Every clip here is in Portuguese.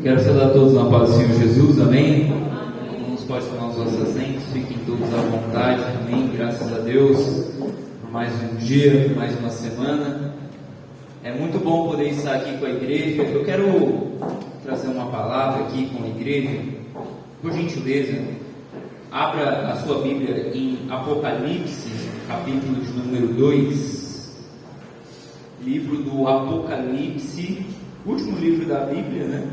Quero saudar todos na paz do Senhor Jesus, amém? Irmãos, pode tomar os vossos assentos, fiquem todos à vontade, amém? Graças a Deus por mais um dia, por mais uma semana. É muito bom poder estar aqui com a igreja. Eu quero trazer uma palavra aqui com a igreja. Por gentileza, abra a sua Bíblia em Apocalipse, capítulo de número 2. Livro do Apocalipse, último livro da Bíblia, né?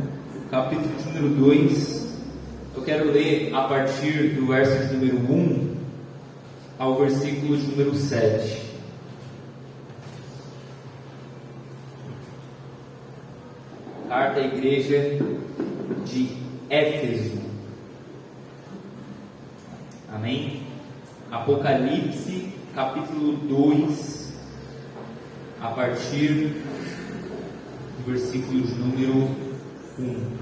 Capítulo de número 2. Eu quero ler a partir do verso de número 1 ao versículo de número 7. Carta à igreja de Éfeso. Amém? Apocalipse, capítulo 2, a partir do versículo de número 1.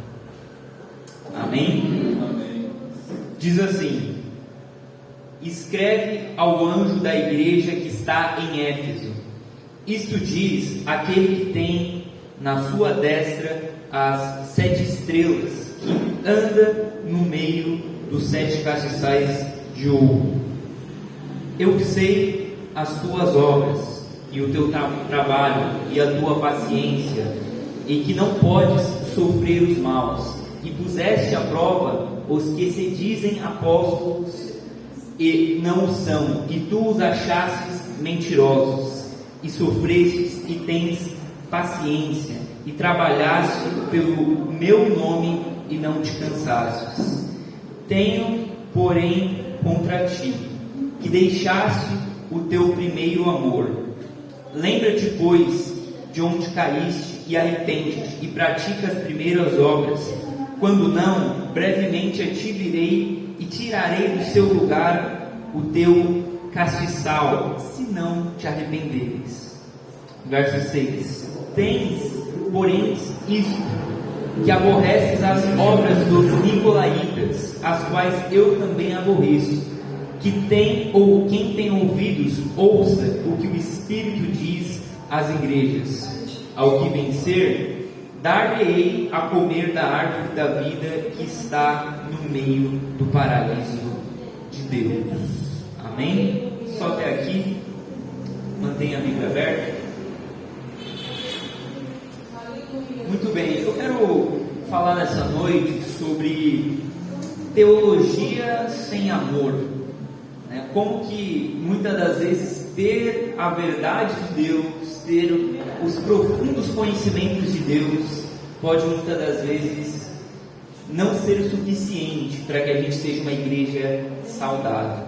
Amém? Amém. Diz assim: escreve ao anjo da igreja que está em Éfeso. Isto diz aquele que tem na sua destra as 7 estrelas, que anda no meio dos 7 castiçais de ouro. Eu sei as tuas obras, e o teu trabalho, e a tua paciência, e que não podes sofrer os maus, e puseste à prova os que se dizem apóstolos e não o são, e tu os achastes mentirosos, e sofrestes e tens paciência, e trabalhaste pelo meu nome e não te cansastes. Tenho, porém, contra ti, que deixaste o teu primeiro amor. Lembra-te, pois, de onde caíste, e arrepende-te, e pratica as primeiras obras. Quando não, brevemente a ti virei, e tirarei do seu lugar o teu castiçal, se não te arrependeres. Verso 6. Tens, porém, isto, que aborreces as obras dos nicolaítas, as quais eu também aborreço. Quem tem ouvidos, ouça o que o Espírito diz às igrejas. Ao que vencer, dar-lhe-ei a comer da árvore da vida que está no meio do paraíso de Deus. Amém? Só até aqui. Mantenha a Bíblia aberta. Muito bem, eu quero falar nessa noite sobre teologia sem amor, né? Como que muitas das vezes ter a verdade de Deus, ter os profundos conhecimentos de Deus, pode muitas das vezes não ser o suficiente para que a gente seja uma igreja saudável.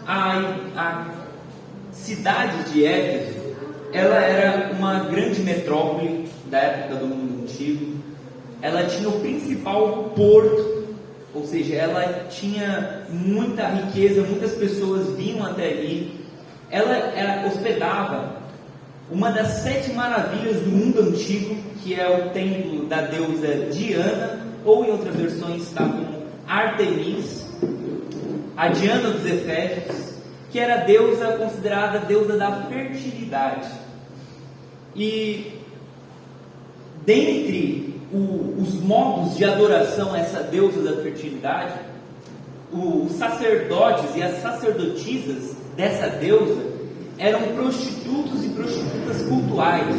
A cidade de Éfeso, ela era uma grande metrópole da época do mundo antigo. Ela tinha o principal porto, ou seja, ela tinha muita riqueza, muitas pessoas vinham até ali. Ela hospedava uma das 7 maravilhas do mundo antigo, que é o templo da deusa Diana, ou em outras versões está como Artemis, a Diana dos Efésios, que era deusa considerada deusa da fertilidade. E dentre os modos de adoração a essa deusa da fertilidade, os sacerdotes e as sacerdotisas dessa deusa eram prostitutos e prostitutas cultuais,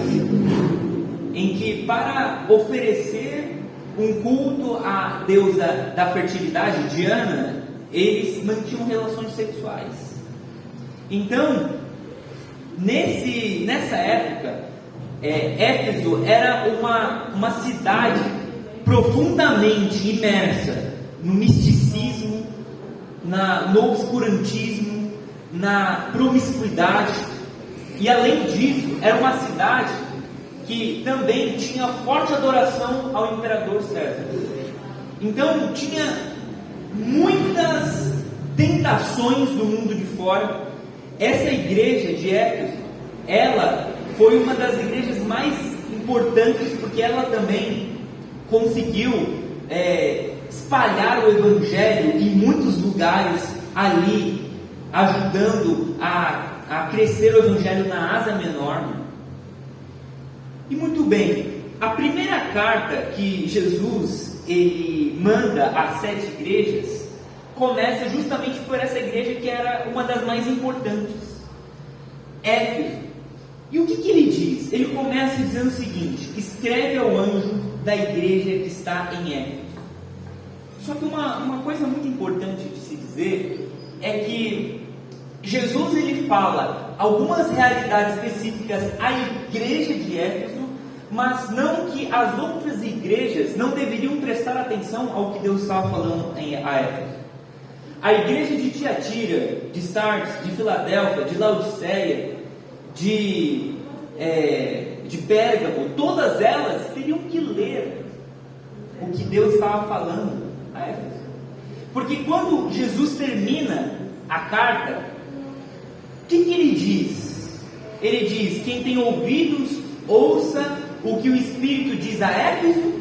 em que, para oferecer um culto à deusa da fertilidade, Diana, eles mantinham relações sexuais. Então, nessa época, Éfeso era uma cidade profundamente imersa no misticismo, no obscurantismo, na promiscuidade, e além disso, era uma cidade que também tinha forte adoração ao imperador César. Então, tinha muitas tentações do mundo de fora. Essa igreja de Éfeso, ela foi uma das igrejas mais importantes, porque ela também conseguiu espalhar o evangelho em muitos lugares ali, ajudando a crescer o evangelho na Ásia Menor. E muito bem, a primeira carta que Jesus ele manda às 7 igrejas começa justamente por essa igreja que era uma das mais importantes, Éfeso. E o que ele diz? Ele começa dizendo o seguinte: escreve ao anjo da igreja que está em Éfeso. Só que uma coisa muito importante de se dizer é que Jesus ele fala algumas realidades específicas à igreja de Éfeso, mas não que as outras igrejas não deveriam prestar atenção ao que Deus estava falando a Éfeso. A igreja de Tiatira, de Sardes, de Filadélfia, de Laodiceia, de Pérgamo, todas elas teriam que ler o que Deus estava falando a Éfeso. Porque quando Jesus termina a carta, o que ele diz? Ele diz: quem tem ouvidos, ouça o que o Espírito diz a Éfeso?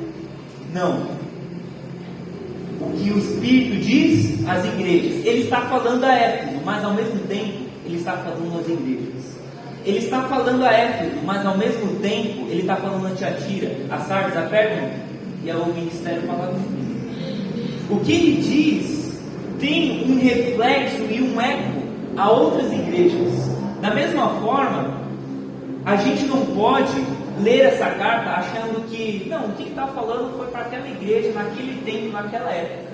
Não. O que o Espírito diz às igrejas. Ele está falando a Éfeso, mas ao mesmo tempo ele está falando às igrejas. Ele está falando a Éfeso, mas ao mesmo tempo ele está falando a Tiatira, a Sardes, a Pérgamo e ao ministério falado. O que ele diz tem um reflexo e um eco a outras igrejas. Da mesma forma, a gente não pode ler essa carta achando que não, o que ele está falando foi para aquela igreja, naquele tempo, naquela época.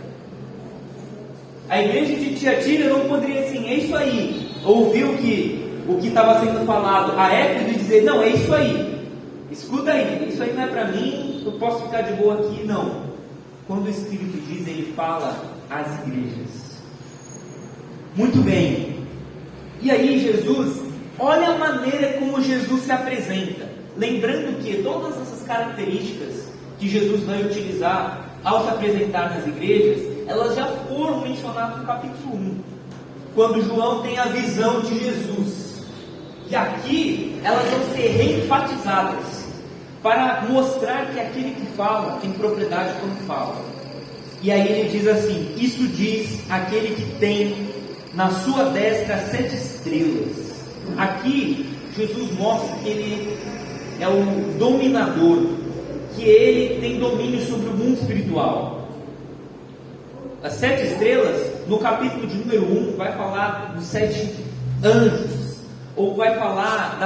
A igreja de Tiatira não poderia assim, é isso aí, ouvir o que estava sendo falado a Éfeso e dizer, não, é isso aí, escuta aí, isso aí não é para mim, eu posso ficar de boa aqui. Não. Quando o Espírito diz, ele fala às igrejas. Muito bem. E aí Jesus, olha a maneira como Jesus se apresenta, lembrando que todas essas características que Jesus vai utilizar ao se apresentar nas igrejas, elas já foram mencionadas no capítulo 1, quando João tem a visão de Jesus. E aqui elas vão ser reenfatizadas para mostrar que aquele que fala tem propriedade quando fala. E aí ele diz assim: isso diz aquele que tem na sua destra 7 estrelas. Aqui Jesus mostra que ele é o dominador, que ele tem domínio sobre o mundo espiritual. As 7 estrelas, no capítulo de número 1, vai falar dos 7 anjos, ou vai falar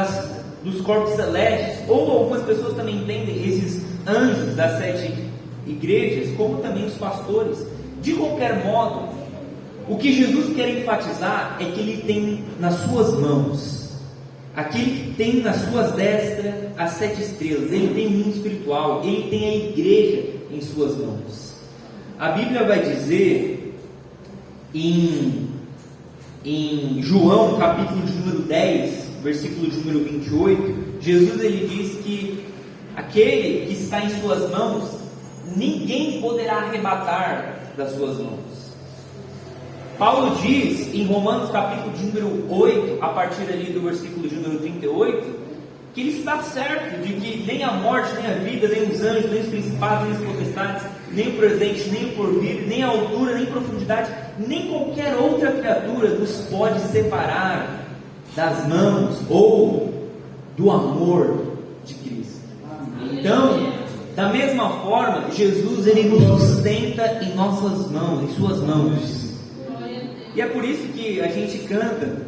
dos corpos celestes, ou algumas pessoas também entendem esses anjos das 7 igrejas, como também os pastores. De qualquer modo, o que Jesus quer enfatizar é que ele tem nas suas mãos, aquele que tem nas suas destras as 7 estrelas, ele tem o mundo espiritual, ele tem a igreja em suas mãos. A Bíblia vai dizer em João, capítulo de número 10, versículo de número 28, Jesus ele diz que aquele que está em suas mãos, ninguém poderá arrebatar das suas mãos. Paulo diz em Romanos capítulo de número 8, a partir ali do versículo de número 38, que ele está certo de que nem a morte, nem a vida, nem os anjos, nem os principados, nem os potestades, nem o presente, nem o porvir, nem a altura, nem a profundidade, nem qualquer outra criatura nos pode separar das mãos ou do amor de Cristo. Então, da mesma forma, Jesus ele nos sustenta em nossas mãos, em suas mãos. E é por isso que a gente canta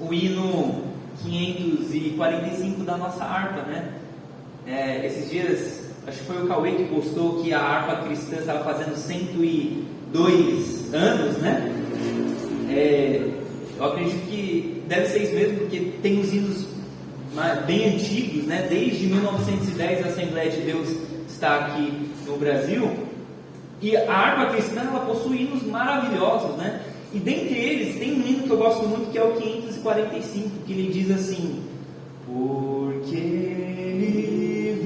o hino 545 da nossa harpa, né? Esses dias, acho que foi o Cauê que postou que a harpa cristã estava fazendo 102 anos, né? Eu acredito que deve ser isso mesmo, porque tem os hinos bem antigos, né? Desde 1910 a Assembleia de Deus está aqui no Brasil, e a harpa cristã ela possui hinos maravilhosos, né? E dentre eles tem um hino que eu gosto muito, que é o 545, que ele diz assim: porque ele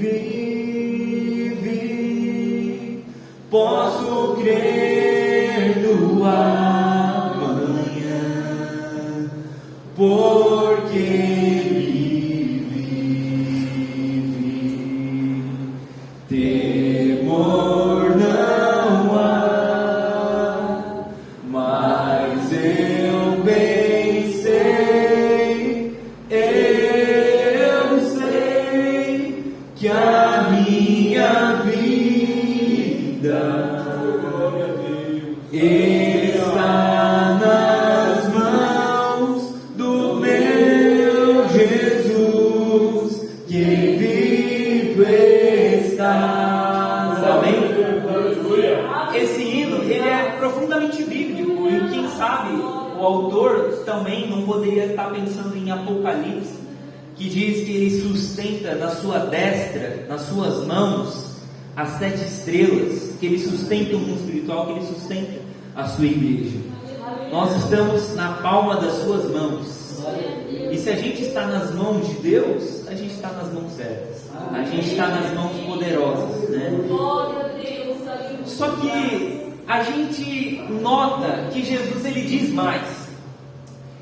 vive, posso crer no amanhã, porque ele vive, temor não há, mas eu bem sei que a minha está nas mãos do meu Jesus, que vivo está. Amém? Esse hino, ele é profundamente bíblico, e quem sabe o autor também não poderia estar pensando em Apocalipse, que diz que ele sustenta na sua destra, nas suas mãos, as 7 estrelas, que ele sustenta o mundo espiritual, que ele sustenta a sua igreja. Nós estamos na palma das suas mãos, e se a gente está nas mãos de Deus, a gente está nas mãos certas, a gente está nas mãos poderosas, né? Só que a gente nota que Jesus, ele diz mais.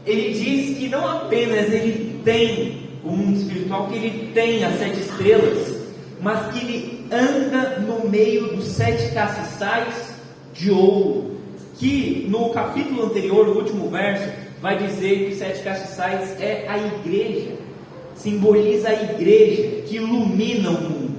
Ele diz que não apenas ele tem o mundo espiritual, que ele tem as 7 estrelas, mas que ele anda no meio dos 7 castiçais de ouro, que no capítulo anterior, o último verso, vai dizer que os 7 castiçais é a igreja, simboliza a igreja que ilumina o mundo.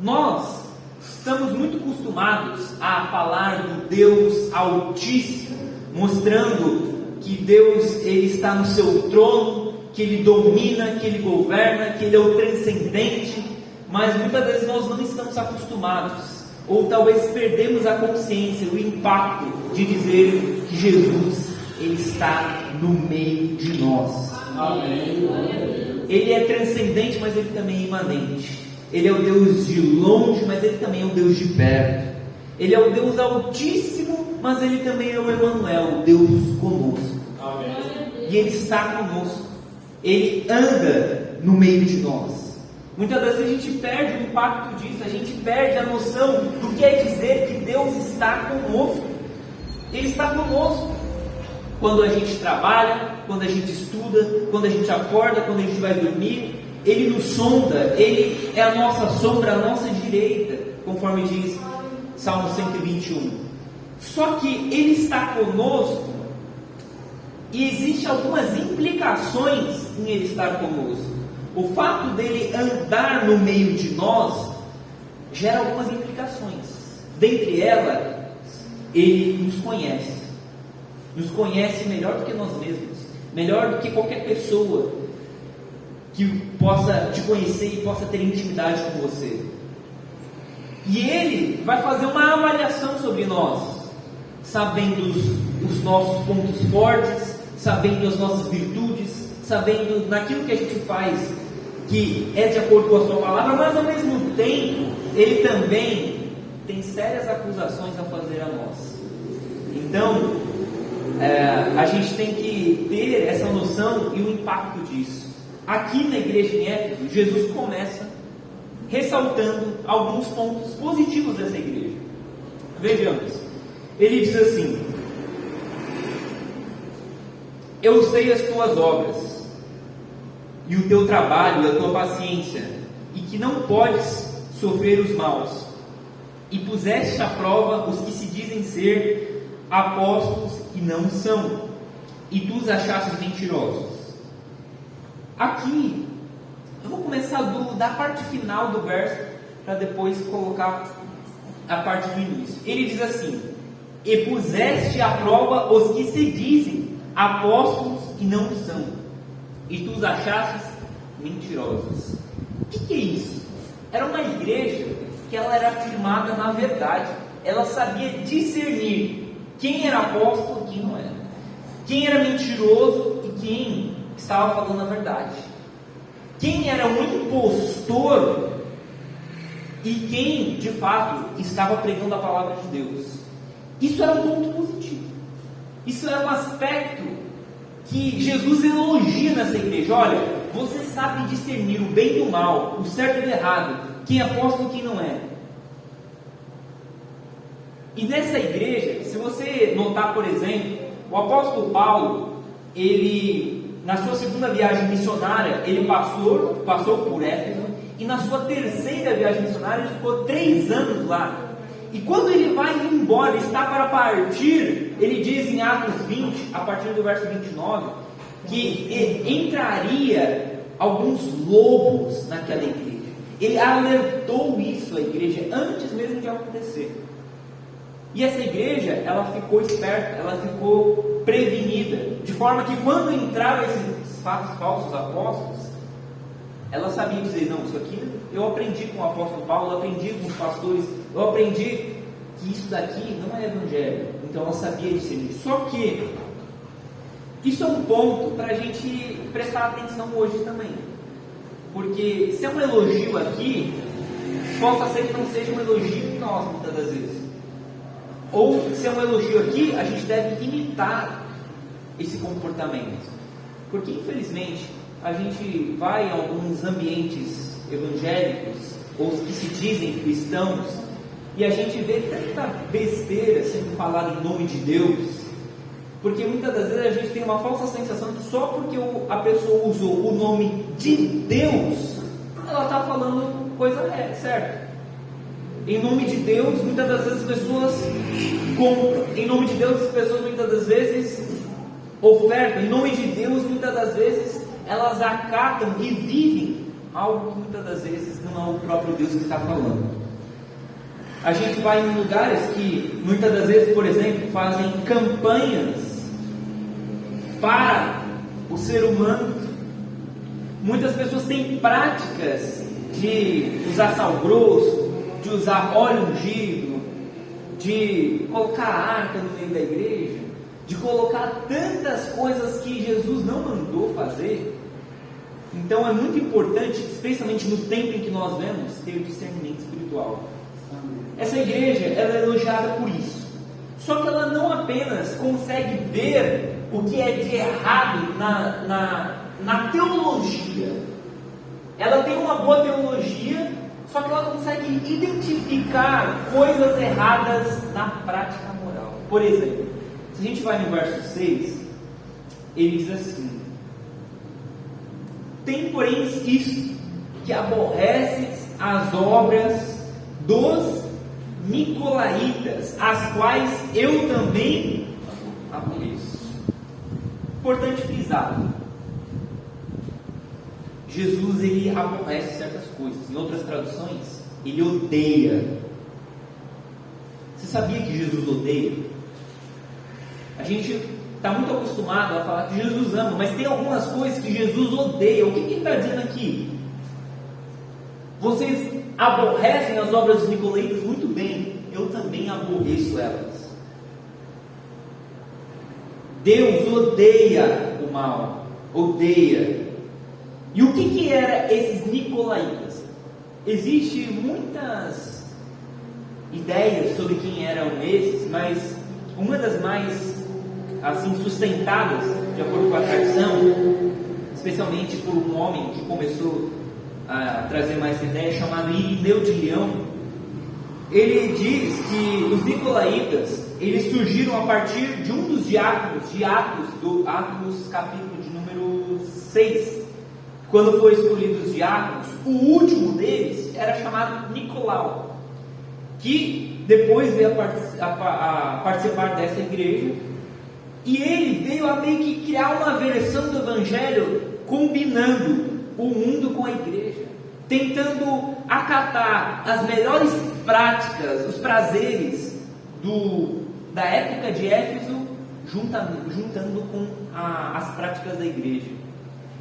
Nós estamos muito acostumados a falar do Deus Altíssimo, mostrando que Deus, ele está no seu trono, que ele domina, que ele governa, que ele é o transcendente, mas muitas vezes nós não estamos acostumados, ou talvez perdemos a consciência, o impacto de dizer que Jesus, ele está no meio de nós. Amém. Ele é transcendente, mas ele também é imanente. Ele é o Deus de longe, mas ele também é o Deus de perto. Ele é o Deus Altíssimo, mas ele também é o Emmanuel, o Deus conosco. Amém. E ele está conosco. Ele anda no meio de nós. Muitas vezes a gente perde o impacto disso, a gente perde a noção do que é dizer que Deus está conosco. Ele está conosco quando a gente trabalha, quando a gente estuda, quando a gente acorda, quando a gente vai dormir. Ele nos sonda, ele é a nossa sombra, a nossa direita, conforme diz Salmo 121. Só que ele está conosco e existem algumas implicações em ele estar conosco. O fato dele andar no meio de nós gera algumas implicações. Dentre elas, ele nos conhece melhor do que nós mesmos, melhor do que qualquer pessoa que possa te conhecer e possa ter intimidade com você. E ele vai fazer uma avaliação sobre nós, sabendo os nossos pontos fortes, sabendo as nossas virtudes, sabendo naquilo que a gente faz que é de acordo com a sua palavra, mas ao mesmo tempo ele também tem sérias acusações a fazer a nós. Então a gente tem que ter essa noção e o impacto disso. Aqui na igreja em Éfeso, Jesus começa ressaltando alguns pontos positivos dessa igreja. Vejamos, ele diz assim: eu sei as tuas obras, e o teu trabalho, e a tua paciência, e que não podes sofrer os maus, e puseste à prova os que se dizem ser apóstolos e não são, e tu os achastes mentirosos. Aqui, eu vou começar da parte final do verso, para depois colocar a parte do início. Ele diz assim: e puseste à prova os que se dizem apóstolos e não são, e tu os achastes mentirosos. O que é isso? Era uma igreja que ela era firmada na verdade. Ela sabia discernir quem era apóstolo e quem não era, quem era mentiroso e quem estava falando a verdade, quem era um impostor e quem de fato estava pregando a palavra de Deus. Isso era um ponto positivo, isso era um aspecto que Jesus elogia nessa igreja. Olha, você sabe discernir o bem do mal, o certo e o errado, quem é apóstolo e quem não é. E nessa igreja, se você notar, por exemplo, o apóstolo Paulo, ele, na sua segunda viagem missionária, ele passou por Éfeso, e na sua terceira viagem missionária, ele ficou 3 anos lá. E quando ele vai embora, está para partir, ele diz em Atos 20, a partir do verso 29, que entraria alguns lobos naquela igreja. Ele alertou isso à igreja antes mesmo de acontecer. E essa igreja, ela ficou esperta, ela ficou prevenida, de forma que quando entraram esses falsos apóstolos, ela sabia dizer: não, isso aqui eu aprendi com o apóstolo Paulo, eu aprendi com os pastores, eu aprendi que isso daqui não é evangelho. Então ela sabia discernir. Só que isso é um ponto para a gente prestar atenção hoje também, porque se é um elogio aqui, possa ser que não seja um elogio em nós muitas das vezes, ou se é um elogio aqui, a gente deve imitar esse comportamento, porque infelizmente a gente vai em alguns ambientes evangélicos, ou que se dizem cristãos, e a gente vê tanta besteira sendo falada em nome de Deus, porque muitas das vezes a gente tem uma falsa sensação que só porque a pessoa usou o nome de Deus, ela está falando coisa certa. Em nome de Deus, muitas das vezes as pessoas compram. Em nome de Deus, as pessoas muitas das vezes ofertam. Em nome de Deus, muitas das vezes elas acatam e vivem algo que muitas das vezes não é o próprio Deus que está falando. A gente vai em lugares que muitas das vezes, por exemplo, fazem campanhas para o ser humano. Muitas pessoas têm práticas de usar sal grosso, de usar óleo ungido, de colocar arca no meio da igreja, de colocar tantas coisas que Jesus não mandou fazer. Então é muito importante, especialmente no tempo em que nós vemos, ter o discernimento espiritual. Essa igreja, ela é elogiada por isso. Só que ela não apenas consegue ver o que é de errado na teologia. Ela tem uma boa teologia, só que ela consegue identificar coisas erradas na prática moral. Por exemplo, se a gente vai no verso 6, ele diz assim: tem porém isto, que aborreces as obras dos nicolaítas, as quais eu também aborreço. Importante frisar, Jesus, ele aborrece certas coisas. Em outras traduções, ele odeia. Você sabia que Jesus odeia? A gente está muito acostumado a falar que Jesus ama, mas tem algumas coisas que Jesus odeia. O que ele está dizendo aqui? Vocês aborrecem as obras dos nicolaítas? Muito bem, eu também aborreço elas. Deus odeia o mal, odeia. E o que eram esses nicolaítas? Existem muitas ideias sobre quem eram esses, mas uma das mais assim sustentadas, de acordo com a tradição, especialmente por um homem que começou a trazer mais ideias, chamado Irineu de Leão. Ele diz que os nicolaítas, eles surgiram a partir de um dos diáconos de Atos capítulo de número 6. Quando foram escolhidos os diáconos, o último deles era chamado Nicolau, que depois veio a participar dessa igreja, e ele veio a meio que criar uma versão do evangelho combinando o mundo com a igreja, tentando acatar as melhores práticas, os prazeres da época de Éfeso, juntando com as práticas da igreja.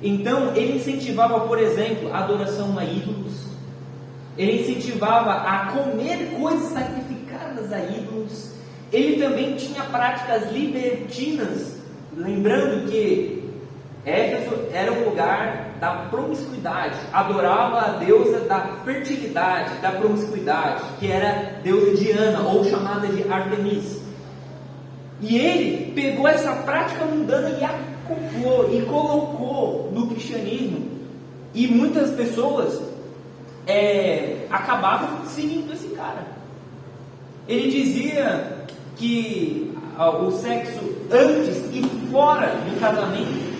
Então ele incentivava, por exemplo, a adoração a ídolos, ele incentivava a comer coisas sacrificadas a ídolos. Ele também tinha práticas libertinas, lembrando que Éfeso era um lugar da promiscuidade, adorava a deusa da fertilidade, da promiscuidade, que era deusa Diana, ou chamada de Artemis. E ele pegou essa prática mundana e acoplou e colocou no cristianismo, e muitas pessoas acabavam seguindo esse cara. Ele dizia que o sexo antes e fora do casamento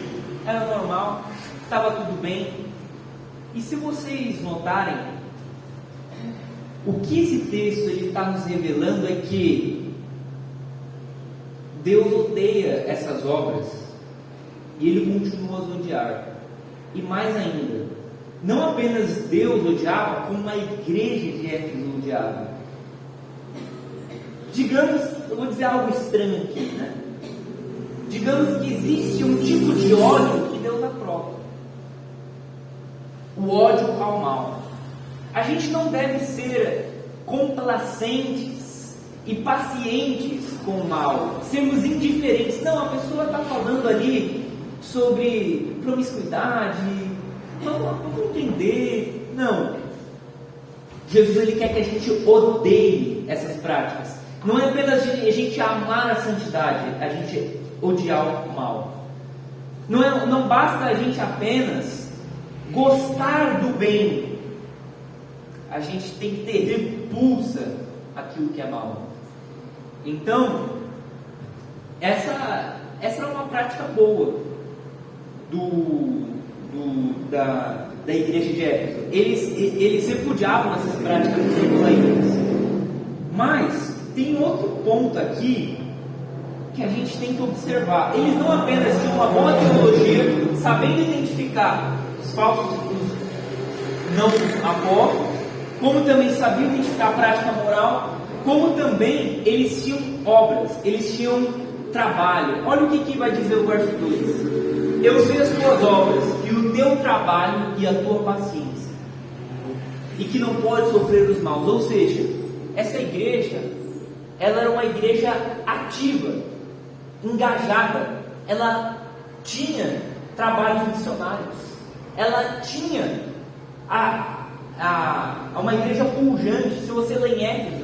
era normal, estava tudo bem. E se vocês notarem, o que esse texto está nos revelando é que Deus odeia essas obras e Ele continua a odiar. E mais ainda, não apenas Deus odiava, como a igreja de Éfeso odiava. digamos, eu vou dizer algo estranho aqui, né? Digamos que existe um tipo de ódio que Deus aprova. O ódio ao mal. A gente não deve ser complacentes e pacientes com o mal, sermos indiferentes. Não, a pessoa está falando ali sobre promiscuidade, vamos entender. Não. Jesus, ele quer que a gente odeie essas práticas. Não é apenas a gente amar a santidade, a gente odiar o mal. Não basta a gente apenas gostar do bem. A gente tem que ter repulsa àquilo que é mal. Então, essa é uma prática boa da igreja de Éfeso. Eles repudiavam essas práticas dos nicolaítas. Mas tem outro ponto aqui que a gente tem que observar. Eles não apenas tinham uma boa teologia, sabendo identificar os falsos, os não apóstolos, como também sabiam identificar a prática moral, como também eles tinham obras, eles tinham trabalho. Olha o que vai dizer o verso 2: eu sei as tuas obras, e o teu trabalho e a tua paciência, e que não pode sofrer os maus. Ou seja, essa igreja, ela era uma igreja ativa, engajada, ela tinha trabalhos missionários, ela tinha uma igreja pujante. Se você lê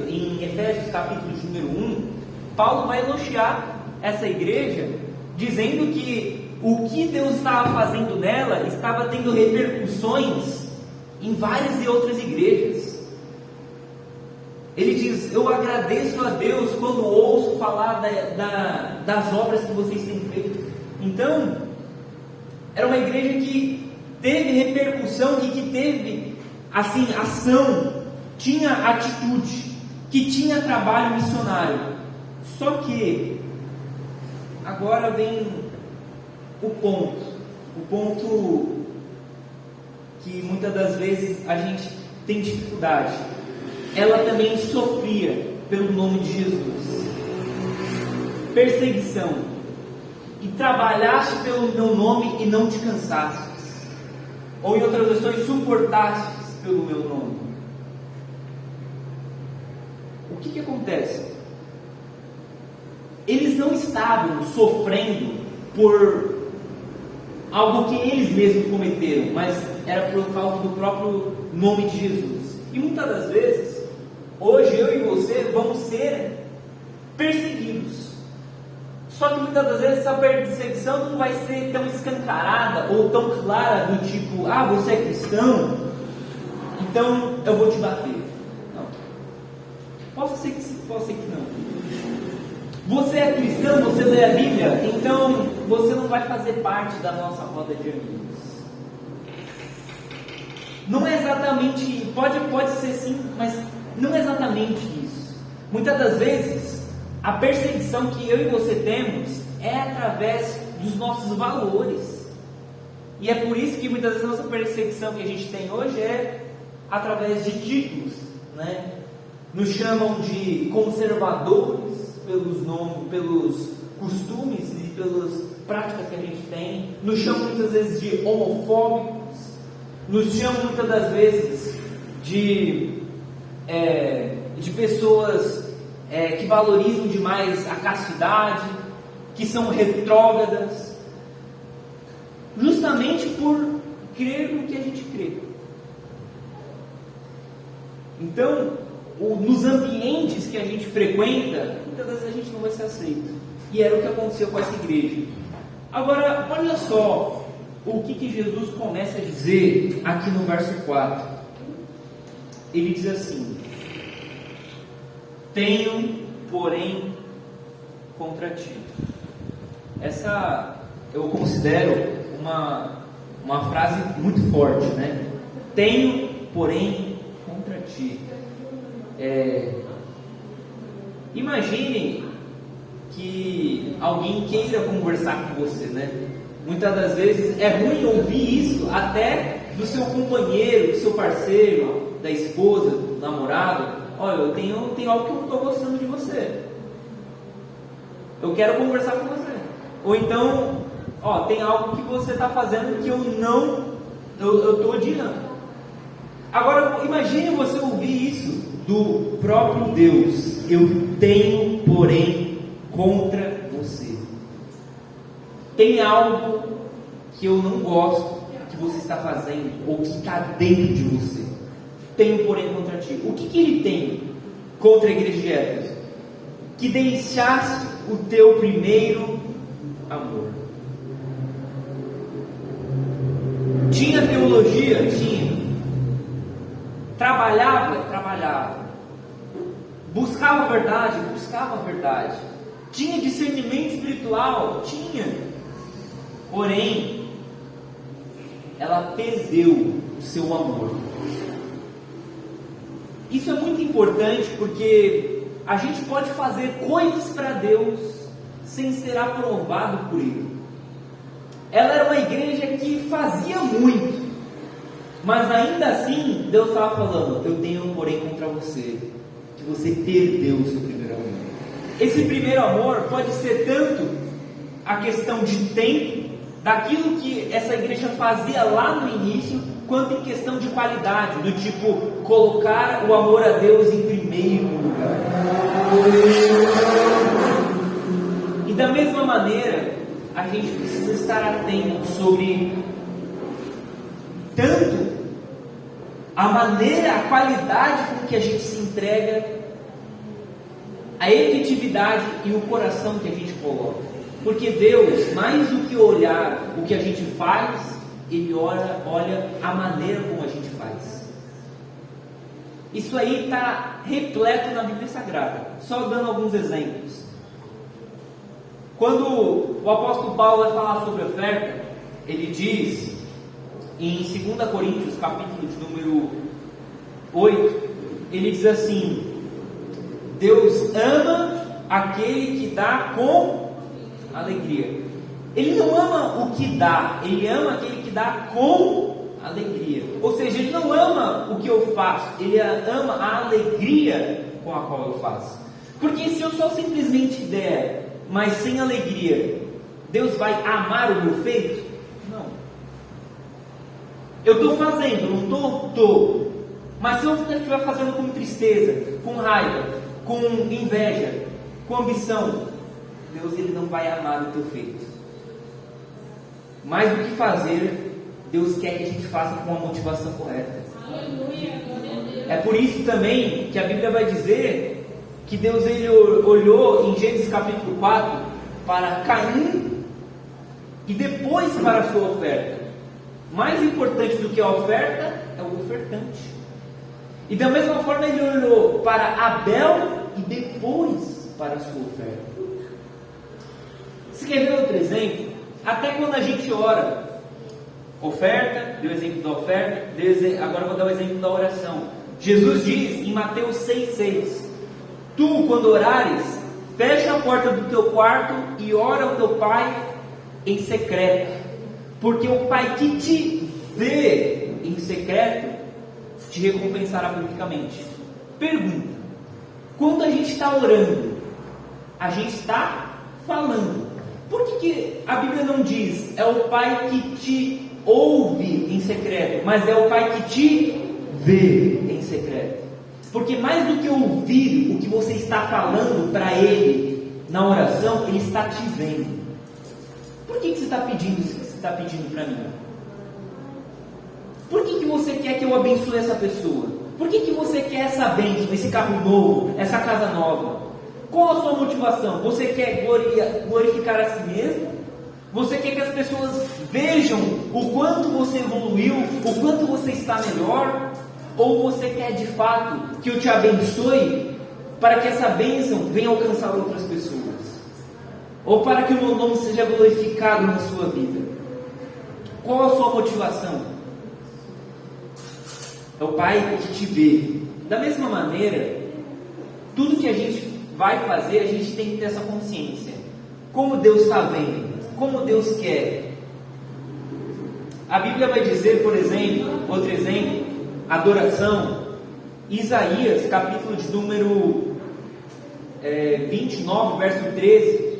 em Efésios capítulo de número 1, Paulo vai elogiar essa igreja, dizendo que o que Deus estava fazendo nela estava tendo repercussões em várias e outras igrejas. Ele diz: eu agradeço a Deus quando ouço falar das obras que vocês têm feito. Então, era uma igreja que teve repercussão e que teve, assim, ação, tinha atitude, que tinha trabalho missionário. Só que, agora vem o ponto que muitas das vezes a gente tem dificuldade. Ela também sofria pelo nome de Jesus. Perseguição. E trabalhaste pelo meu nome e não te cansastes. Ou em outras versões, suportastes pelo meu nome. O que acontece? Eles não estavam sofrendo por algo que eles mesmos cometeram, mas era por causa do próprio nome de Jesus. E muitas das vezes, hoje eu e você vamos ser perseguidos. Só que muitas das vezes essa perseguição não vai ser tão escancarada ou tão clara, do tipo: você é cristão, então eu vou te bater. Não. Pode ser que sim, pode ser que não. Você é cristão, você lê a Bíblia, então você não vai fazer parte da nossa roda de amigos. Não é exatamente, pode ser sim, mas não é exatamente isso. Muitas das vezes, a perseguição que eu e você temos é através dos nossos valores. E é por isso que muitas vezes a nossa perseguição que a gente tem hoje é através de títulos, né? Nos chamam de conservadores pelos nomes, pelos costumes e pelas práticas que a gente tem. Nos chamam muitas vezes de homofóbicos. Nos chamam muitas das vezes de pessoas que valorizam demais a castidade, que são retrógradas, justamente por crer no que a gente crê. Então, nos ambientes que a gente frequenta, muitas vezes a gente não vai ser aceito. E era o que aconteceu com essa igreja. Agora, olha só o que Jesus começa a dizer aqui no verso 4. Ele diz assim: tenho, porém, contra ti. Essa eu considero uma frase muito forte, né? Tenho, porém, contra ti. Imagine que alguém queira conversar com você, né? Muitas das vezes é ruim ouvir isso até do seu companheiro, do seu parceiro, da esposa, do namorado, olha, eu tenho algo que eu não estou gostando de você. Eu quero conversar com você. Ou então, tem algo que você está fazendo que eu estou odiando. Agora, imagine você ouvir isso do próprio Deus. Eu tenho, porém, contra você. Tem algo que eu não gosto que você está fazendo, ou que está dentro de você. Tenho, porém, contra ti. O que ele tem contra a igreja de Éfeso? Que deixasse o teu primeiro amor. Tinha teologia? Tinha. Trabalhava. Buscava a verdade? Buscava a verdade. Tinha discernimento espiritual? Tinha. Porém, ela perdeu o seu amor. Isso é muito importante, porque a gente pode fazer coisas para Deus sem ser aprovado por Ele. Ela era uma igreja que fazia muito, mas ainda assim Deus estava falando: eu tenho porém contra você, que você perdeu o seu primeiro amor. Esse primeiro amor pode ser tanto a questão de tempo, daquilo que essa igreja fazia lá no início, quanto em questão de qualidade, do tipo, colocar o amor a Deus em primeiro lugar. E da mesma maneira, a gente precisa estar atento sobre tanto a maneira, a qualidade com que a gente se entrega, a efetividade e o coração que a gente coloca. Porque Deus, mais do que olhar o que a gente faz, Ele olha a maneira como a gente faz. Isso aí está repleto na Bíblia Sagrada. Só dando alguns exemplos. Quando o apóstolo Paulo vai falar sobre oferta, ele diz em 2 Coríntios, capítulo de número 8, ele diz assim: Deus ama aquele que dá com alegria. Ele não ama o que dá, ele ama aquele que dá com alegria. Ou seja, ele não ama o que eu faço, ele ama a alegria com a qual eu faço. Porque se eu só simplesmente der, mas sem alegria, Deus vai amar o meu feito? Não. Eu estou fazendo, não estou. Mas se eu estiver fazendo com tristeza, com raiva, com inveja, com ambição, Deus ele não vai amar o teu feito. Mais do que fazer, Deus quer que a gente faça com a motivação correta. Aleluia, glória a Deus. É por isso também que a Bíblia vai dizer que Deus ele olhou em Gênesis capítulo 4 para Caim e depois para a sua oferta. Mais importante do que a oferta é o ofertante. E da mesma forma ele olhou para Abel e depois para a sua oferta. Você quer ver outro exemplo? Até quando a gente ora, oferta, deu o exemplo da oferta, agora eu vou dar o exemplo da oração. Jesus diz em Mateus 6,6: Tu, quando orares, fecha a porta do teu quarto e ora ao teu Pai em secreto, porque o Pai que te vê em secreto te recompensará publicamente. Pergunta: quando a gente está orando, a gente está falando? Por que a Bíblia não diz é o Pai que te ouve em secreto, mas é o Pai que te vê em secreto? Porque mais do que ouvir o que você está falando para Ele na oração, Ele está te vendo. Por que você está pedindo isso que você está pedindo para mim? Por que você quer que eu abençoe essa pessoa? Por que você quer essa bênção, esse carro novo, essa casa nova? Qual a sua motivação? Você quer glorificar a si mesmo? Você quer que as pessoas vejam o quanto você evoluiu, o quanto você está melhor? Ou você quer de fato que eu te abençoe para que essa bênção venha alcançar outras pessoas? Ou para que o meu nome seja glorificado na sua vida? Qual a sua motivação? É o Pai que te vê. Da mesma maneira, tudo que a gente vai fazer, a gente tem que ter essa consciência. Como Deus está vendo? Como Deus quer? A Bíblia vai dizer, por exemplo, outro exemplo, adoração. Isaías, capítulo de número 29, verso 13,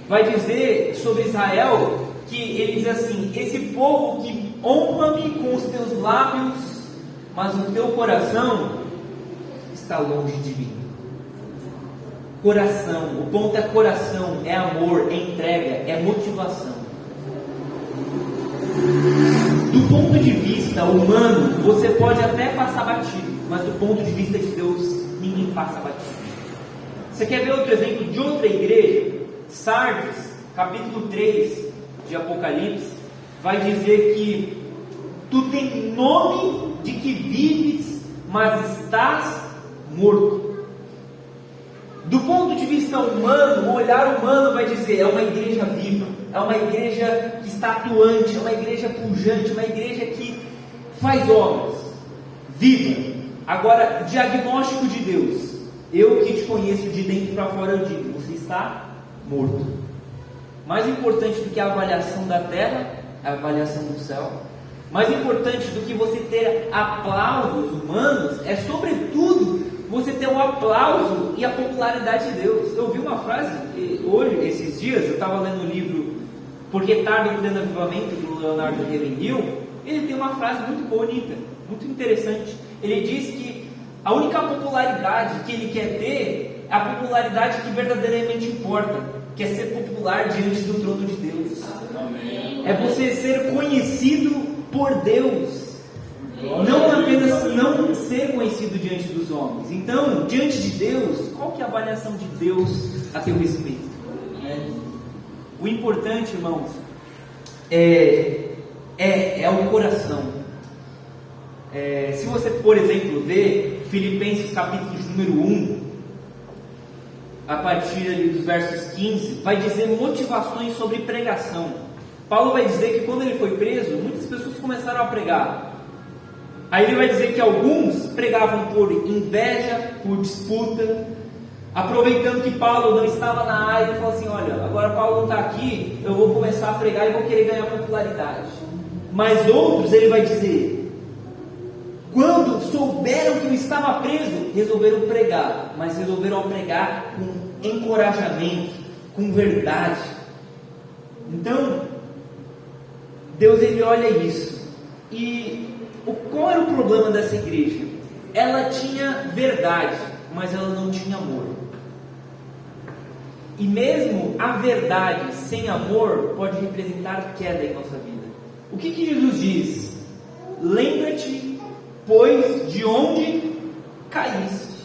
vai dizer sobre Israel que ele diz assim: esse povo que honra-me com os teus lábios, mas o teu coração está longe de mim. Coração, o ponto é coração, é amor, é entrega, é motivação. Do ponto de vista humano, você pode até passar batido, mas do ponto de vista de Deus, ninguém passa batido. Você quer ver outro exemplo de outra igreja? Sardes, capítulo 3 de Apocalipse, vai dizer que tu tem nome de que vives, mas estás morto. Do ponto de vista humano, o olhar humano vai dizer: é uma igreja viva, é uma igreja que está atuante, é uma igreja pujante, uma igreja que faz obras, viva. Agora, diagnóstico de Deus: eu que te conheço de dentro para fora, eu digo, você está morto. Mais importante do que a avaliação da terra, a avaliação do céu. Mais importante do que você ter aplausos humanos, é sobretudo você ter o aplauso e a popularidade de Deus. Eu vi uma frase hoje, esses dias, eu estava lendo o livro Porque Tarda o Pleno Avivamento, do Leonardo Ravenhill. Ele tem uma frase muito bonita, muito interessante. Ele diz que a única popularidade que ele quer ter é a popularidade que verdadeiramente importa, que é ser popular diante do trono de Deus. Amém. É você ser conhecido por Deus, não apenas não ser conhecido diante dos homens. Então, diante de Deus, qual que é a avaliação de Deus a teu respeito? O importante, irmãos, é o coração. Se você, por exemplo, vê Filipenses capítulo de número 1, a partir ali dos versos 15, vai dizer motivações sobre pregação. Paulo vai dizer que quando ele foi preso, muitas pessoas começaram a pregar. Aí ele vai dizer que alguns pregavam por inveja, por disputa, aproveitando que Paulo não estava na área, ele falou assim: olha, agora Paulo não está aqui, eu vou começar a pregar e vou querer ganhar popularidade. Mas outros, ele vai dizer, quando souberam que eu estava preso, resolveram pregar, mas resolveram pregar com encorajamento, com verdade. Então, Deus, ele olha isso. E qual era o problema dessa igreja? Ela tinha verdade, mas ela não tinha amor. E mesmo a verdade sem amor pode representar queda em nossa vida. O que Jesus diz? Lembra-te, pois, de onde caíste.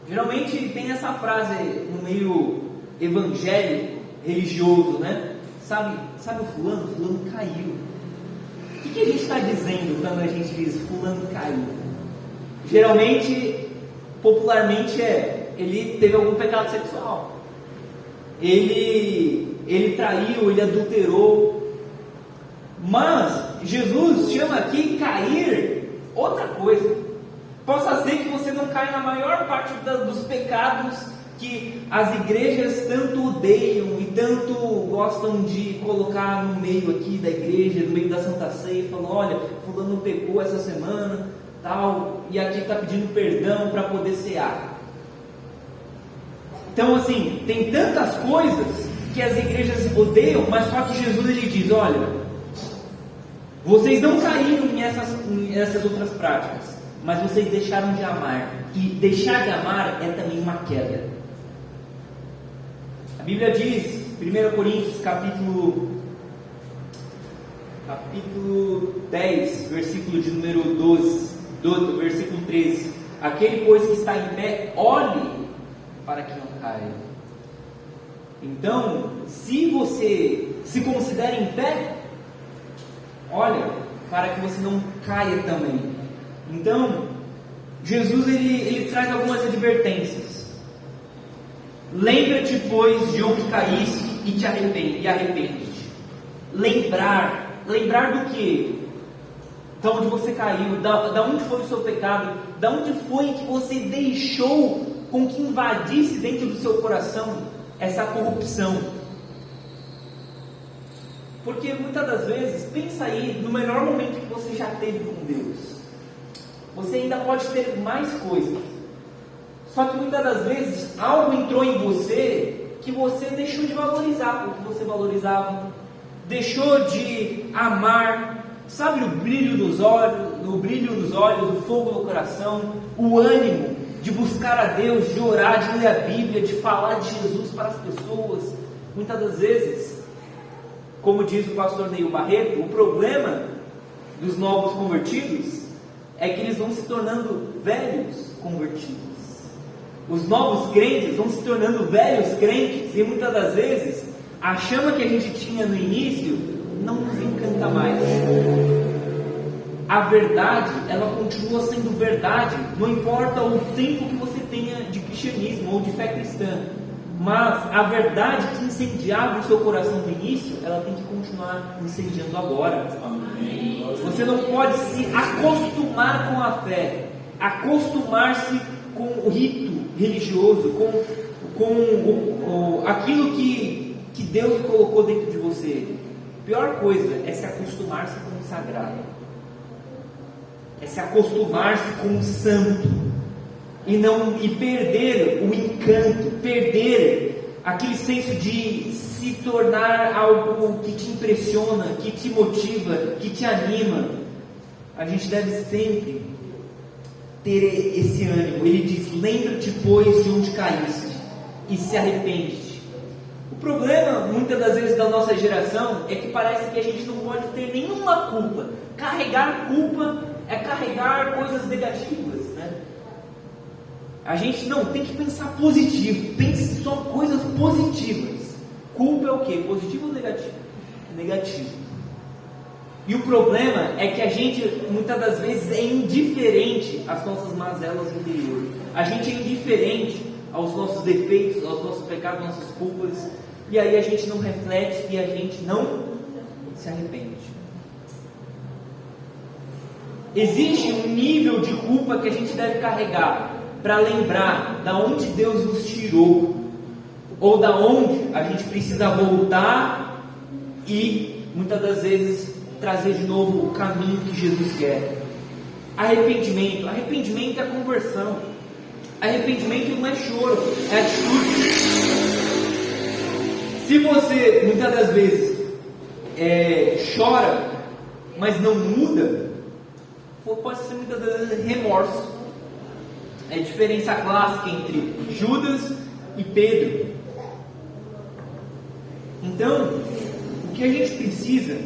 Geralmente tem essa frase no meio evangélico, religioso, né? Sabe o fulano? Fulano caiu. O que a gente está dizendo quando a gente diz fulano caiu? Geralmente, popularmente ele teve algum pecado sexual. Ele traiu, ele adulterou. Mas Jesus chama aqui cair outra coisa. Possa ser que você não caia na maior parte dos pecados que as igrejas tanto odeiam e tanto gostam de colocar no meio aqui da igreja, no meio da Santa Ceia, falando: olha, fulano pecou essa semana, tal, e aqui está pedindo perdão para poder cear. Então, assim, tem tantas coisas que as igrejas odeiam, mas só que Jesus, ele diz: olha, vocês não caíram nessas outras práticas, mas vocês deixaram de amar. E deixar de amar é também uma queda. A Bíblia diz, 1 Coríntios capítulo 10, versículo de número 12, versículo 13: aquele, pois, que está em pé, olhe para que não caia. Então, se você se considera em pé, olha para que você não caia também. Então, Jesus ele traz algumas advertências. Lembra-te, pois, de onde caíste e te arrepende-te. Lembrar do que? Da onde você caiu, da onde foi o seu pecado, da onde foi que você deixou com que invadisse dentro do seu coração essa corrupção. Porque muitas das vezes, pensa aí no melhor momento que você já teve com Deus. você ainda pode ter mais coisas. Só que muitas das vezes algo entrou em você que você deixou de valorizar o que você valorizava, deixou de amar, sabe, o brilho nos olhos, o fogo no coração, o ânimo de buscar a Deus, de orar, de ler a Bíblia, de falar de Jesus para as pessoas. Muitas das vezes, como diz o pastor Neil Barreto, o problema dos novos convertidos é que eles vão se tornando velhos convertidos. Os novos crentes vão se tornando velhos crentes, e muitas das vezes a chama que a gente tinha no início não nos encanta mais. A verdade, ela continua sendo verdade, não importa o tempo que você tenha de cristianismo ou de fé cristã, mas a verdade que incendiava o seu coração no início, ela tem que continuar incendiando agora. Você não pode se acostumar com a fé, acostumar-se com o rito religioso, com aquilo que Deus colocou dentro de você. A pior coisa é se acostumar-se com o sagrado, é se acostumar-se com o santo e perder o encanto, perder aquele senso de se tornar algo que te impressiona, que te motiva, que te anima. A gente deve sempre ter esse ânimo. Ele diz: lembra-te, pois, de onde caíste e se arrepende. O problema, muitas das vezes, da nossa geração é que parece que a gente não pode ter nenhuma culpa. Carregar culpa é carregar coisas negativas, né? A gente não tem que pensar positivo, pense só coisas positivas. Culpa é o que? Positivo ou negativo? Negativo. E o problema é que a gente, muitas das vezes, é indiferente às nossas mazelas interiores. A gente é indiferente aos nossos defeitos, aos nossos pecados, às nossas culpas. E aí a gente não reflete e a gente não se arrepende. Existe um nível de culpa que a gente deve carregar para lembrar da onde Deus nos tirou, ou da onde a gente precisa voltar e, muitas das vezes, trazer de novo o caminho que Jesus quer. Arrependimento é conversão. Arrependimento não é choro, é atitude. Se você muitas das vezes chora, mas não muda, pode ser muitas vezes remorso. É a diferença clássica entre Judas e Pedro. Então, o que a gente precisa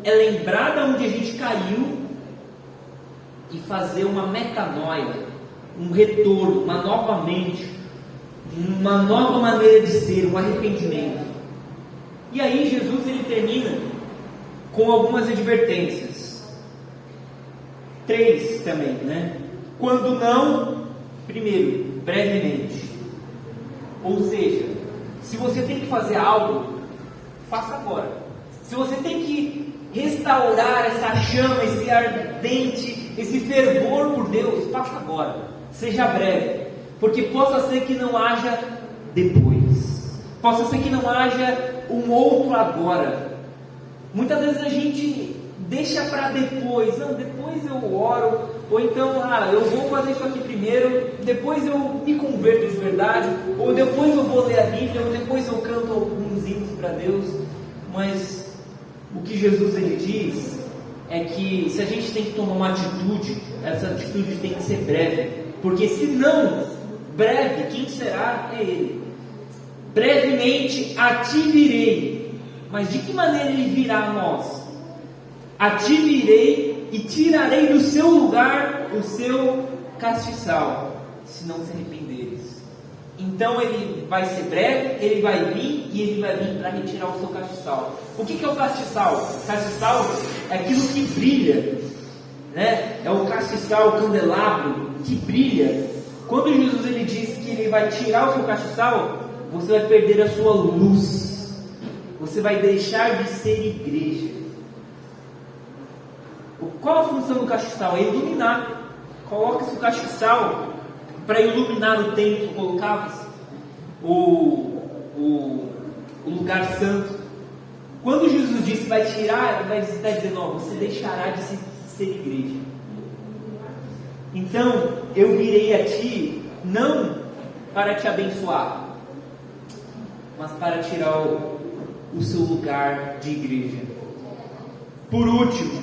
é lembrar de onde a gente caiu e fazer uma metanoia, um retorno, uma nova mente, uma nova maneira de ser, um arrependimento. E aí Jesus ele termina com algumas advertências. 3 também, né? Quando não, primeiro, brevemente. Ou seja, se você tem que fazer algo, faça agora. Se você tem que restaurar essa chama, esse ardente, esse fervor por Deus, faça agora. Seja breve, porque possa ser que não haja depois, possa ser que não haja um outro agora. Muitas vezes a gente deixa para depois. Não, depois eu oro, ou então, eu vou fazer isso aqui primeiro, depois eu me converto de verdade, ou depois eu vou ler a Bíblia, ou depois eu canto alguns hinos para Deus. Mas o que Jesus ele diz é que se a gente tem que tomar uma atitude, essa atitude tem que ser breve, porque se não breve, quem será? É Ele. Brevemente a ti virei. Mas de que maneira Ele virá a nós? A ti virei e tirarei do seu lugar o seu castiçal, se não se arrependeres. Então Ele vai ser breve, Ele vai vir e Ele vai vir para retirar o seu castiçal. O que é o castiçal? Castiçal é aquilo que brilha, né? É o castiçal, o candelabro que brilha. Quando Jesus ele diz que Ele vai tirar o seu castiçal, você vai perder a sua luz, você vai deixar de ser igreja. Qual a função do castiçal? É iluminar. Coloca-se o castiçal para iluminar o templo, colocava-se o lugar santo. Quando Jesus disse que vai tirar, ele vai estar dizendo: você deixará de ser igreja. Então eu virei a ti, não para te abençoar, mas para tirar o seu lugar de igreja. Por último,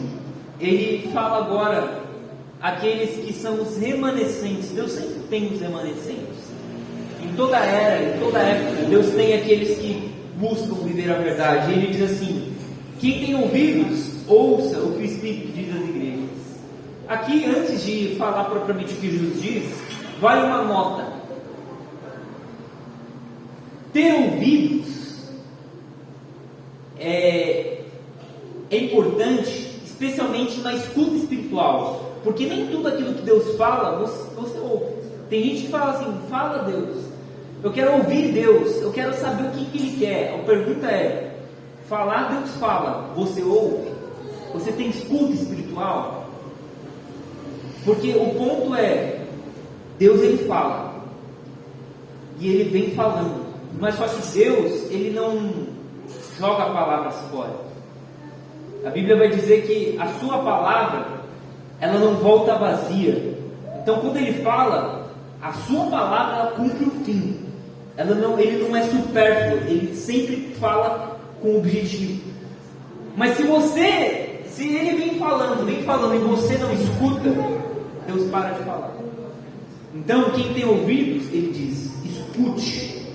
ele fala agora aqueles que são os remanescentes. Deus sempre tem os remanescentes. Em toda era, em toda época, Deus tem aqueles que buscam viver a verdade. Ele diz assim: quem tem ouvidos, ouça o que o Espírito diz às igrejas. Aqui, antes de falar propriamente o que Jesus diz, vale uma nota. Ter ouvidos é importante, especialmente na escuta espiritual, porque nem tudo aquilo que Deus fala você ouve. Tem gente que fala assim: fala Deus, eu quero ouvir Deus, eu quero saber o que Ele quer. A pergunta é: falar, Deus fala, você ouve? Você tem escuta espiritual? Porque o ponto é, Deus ele fala, e Ele vem falando, mas só que Deus, Ele não joga palavras fora. A Bíblia vai dizer que a sua palavra, ela não volta vazia. Então quando Ele fala, a sua palavra, ela cumpre o fim. Ele não é supérfluo, Ele sempre fala com objetivo. Mas se Ele vem falando e você não escuta, Deus para de falar. Então quem tem ouvidos, Ele diz: escute,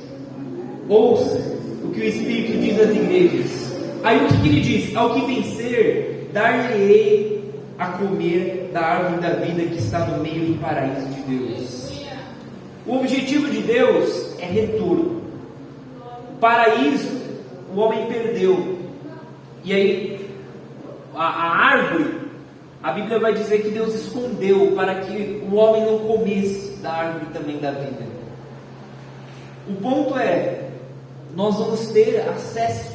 ouça o que o Espírito diz às igrejas. Aí o que Ele diz? Ao que vencer, dar-lhe-ei a comer da árvore da vida que está no meio do paraíso de Deus. O objetivo de Deus é retorno. O paraíso, o homem perdeu. E aí, a árvore, a Bíblia vai dizer que Deus escondeu para que o homem não comesse da árvore também da vida. O ponto é, nós vamos ter acesso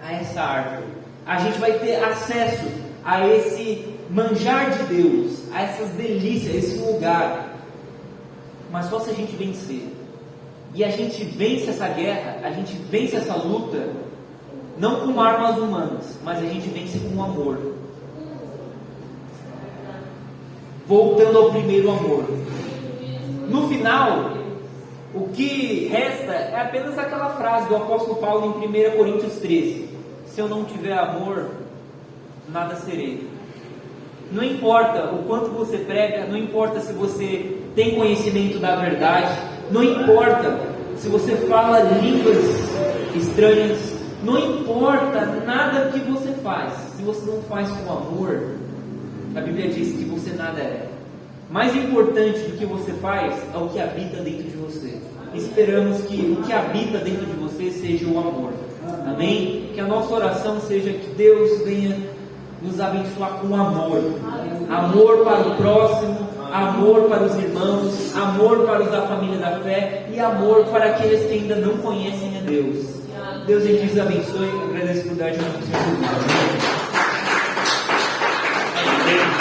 a essa árvore. A gente vai ter acesso a esse manjar de Deus, a essas delícias, a esse lugar. Mas só se a gente vencer. E a gente vence essa guerra, a gente vence essa luta, não com armas humanas, mas a gente vence com amor. Voltando ao primeiro amor. No final, o que resta é apenas aquela frase do apóstolo Paulo em 1 Coríntios 13: se eu não tiver amor, nada serei. Não importa o quanto você prega, não importa se você tem conhecimento da verdade, não importa se você fala línguas estranhas, não importa nada que você faz, se você não faz com amor, a Bíblia diz que você nada é. Mais importante do que você faz é o que habita dentro de você. Esperamos que o que habita dentro de você seja o amor. Amém? Que a nossa oração seja que Deus venha nos abençoar com amor. Amor para o próximo, amor para os irmãos, amor para os da família da fé e amor para aqueles que ainda não conhecem a Deus. Deus lhes abençoe. Agradeço por dar de novo.